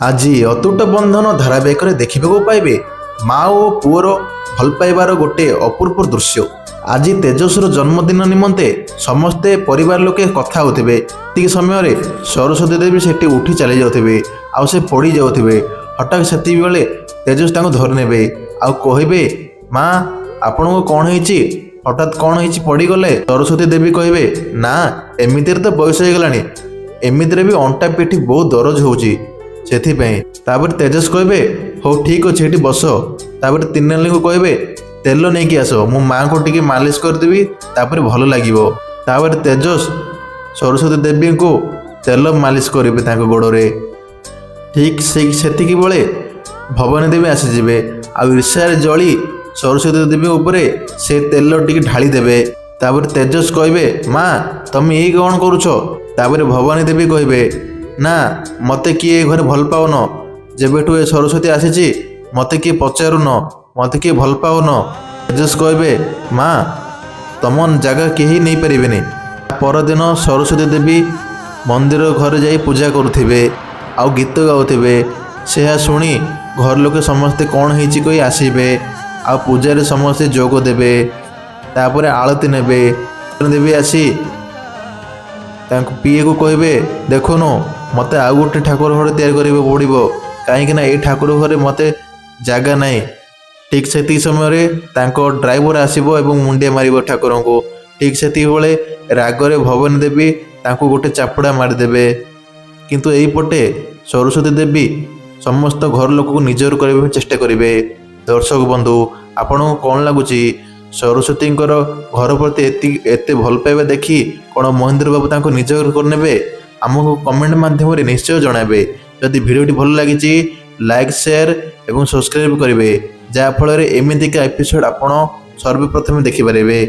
ଆଜି ଅତୁଟ ବନ୍ଧନ ଧାରାବାହିକରେ ଦେଖିବାକୁ ପାଇବେ ମା ଓ ପୁଅର ଭଲ ପାଇବାର ଗୋଟିଏ ଅପୂର୍ବ ଦୃଶ୍ୟ। ଆଜି ତେଜସ୍ର ଜନ୍ମଦିନ ନିମନ୍ତେ ସମସ୍ତେ ପରିବାର ଲୋକେ କଥା ହେଉଥିବେ। ଏତିକି ସମୟରେ ସରସ୍ୱତୀ ଦେବୀ ସେଠି ଉଠି ଚାଲି ଯାଉଥିବେ ଆଉ ସେ ପଡ଼ି ଯାଉଥିବେ। ହଠାତ୍ ସେତିକିବେଳେ ତେଜସ୍ ତାଙ୍କୁ ଧରି ନେବେ ଆଉ କହିବେ, ମା ଆପଣଙ୍କୁ କ'ଣ ହେଇଛି? ହଠାତ୍ କ'ଣ ହେଇଛି ପଡ଼ିଗଲେ? ସରସ୍ୱତୀ ଦେବୀ କହିବେ, ନା ଏମିତିରେ ତ ବୟସ ହେଇଗଲାଣି, ଏମିତିରେ ବି ଅଣ୍ଟା ପିଠି ବହୁତ ଦରଜ ହେଉଛି ସେଥିପାଇଁ। ତାପରେ ତେଜସ୍ କହିବେ, ହଉ ଠିକ୍ ଅଛି ଏଠି ବସ। ତାପରେ ତିନିନାଲିଙ୍କୁ କହିବେ, ତେଲ ନେଇକି ଆସ, ମୁଁ ମାଆଙ୍କୁ ଟିକେ ମାଲିସ କରିଦେବି, ତାପରେ ଭଲ ଲାଗିବ। ତାପରେ ତେଜସ୍ ସରସ୍ୱତୀ ଦେବୀଙ୍କୁ ତେଲ ମାଲିସ କରିବେ ତାଙ୍କ ଗୋଡ଼ରେ। ଠିକ୍ ସେତିକି ବେଳେ ଭବାନୀ ଦେବୀ ଆସିଯିବେ ଆଉ ଈର୍ଷାରେ ଜଳି ସରସ୍ୱତୀ ଦେବୀ ଉପରେ ସେ ତେଲ ଟିକେ ଢାଳି ଦେବେ। ତାପରେ ତେଜସ୍ କହିବେ, ମା ତମେ ଏଇ କ'ଣ କରୁଛ? ତାପରେ ଭବାନୀ ଦେବୀ କହିବେ, ନା ମୋତେ କିଏ ଏ ଘରେ ଭଲ ପାଉନ, ଯେବେଠୁ ଏ ସରସ୍ୱତୀ ଆସିଛି ମୋତେ କିଏ ପଚାରୁନ, ମୋତେ କିଏ ଭଲ ପାଉନ। ତେଜସ୍ କହିବେ, ମା ତମ ଜାଗା କେହି ନେଇପାରିବେନି। ପରଦିନ ସରସ୍ୱତୀ ଦେବୀ ମନ୍ଦିର ଘରେ ଯାଇ ପୂଜା କରୁଥିବେ ଆଉ ଗୀତ ଗାଉଥିବେ। ସେହା ଶୁଣି ଘର ଲୋକେ ସମସ୍ତେ କ'ଣ ହେଇଛି କହି ଆସିବେ ଆଉ ପୂଜାରେ ସମସ୍ତେ ଯୋଗ ଦେବେ। ତାପରେ ଆଳତି ନେବେ। ଦେବୀ ଆସି ତାଙ୍କୁ ପିଏକୁ କହିବେ, ଦେଖୁନୁ ମୋତେ ଆଉ ଗୋଟେ ଠାକୁର ଘର ତିଆରି କରିବାକୁ ପଡ଼ିବ, କାହିଁକିନା ଏଇ ଠାକୁର ଘରେ ମୋତେ ଜାଗା ନାହିଁ। ଠିକ୍ ସେତିକି ସମୟରେ ତାଙ୍କ ଡ୍ରାଇଭର ଆସିବ ଏବଂ ମୁଣ୍ଡିଆ ମାରିବ ଠାକୁରଙ୍କୁ। ଠିକ୍ ସେତିକିବେଳେ ରାଗରେ ଭବାନୀ ଦେବୀ ତାଙ୍କୁ ଗୋଟେ ଚାପୁଡ଼ା ମାରିଦେବେ। କିନ୍ତୁ ଏଇପଟେ ସରସ୍ୱତୀ ଦେବୀ ସମସ୍ତ ଘର ଲୋକଙ୍କୁ ନିଜର କରିବା ପାଇଁ ଚେଷ୍ଟା କରିବେ। ଦର୍ଶକ ବନ୍ଧୁ, ଆପଣଙ୍କୁ କ'ଣ ଲାଗୁଛି? ସରସ୍ୱତୀଙ୍କର ଘର ପ୍ରତି ଏତେ ଭଲ ପାଇବା ଦେଖି କ'ଣ ମହେନ୍ଦ୍ର ବାବୁ ତାଙ୍କୁ ନିଜର କରିନେବେ? ଆମକୁ କମେଣ୍ଟ ମାଧ୍ୟମରେ ନିଶ୍ଚୟ ଜଣାଇବେ। ଯଦି ଭିଡ଼ିଓଟି ଭଲ ଲାଗିଛି ଲାଇକ୍, ସେୟାର ଏବଂ ସବସ୍କ୍ରାଇବ୍ କରିବେ, ଯାହାଫଳରେ ଏମିତିକା ଏପିସୋଡ଼ ଆପଣ ସର୍ବପ୍ରଥମେ ଦେଖିପାରିବେ।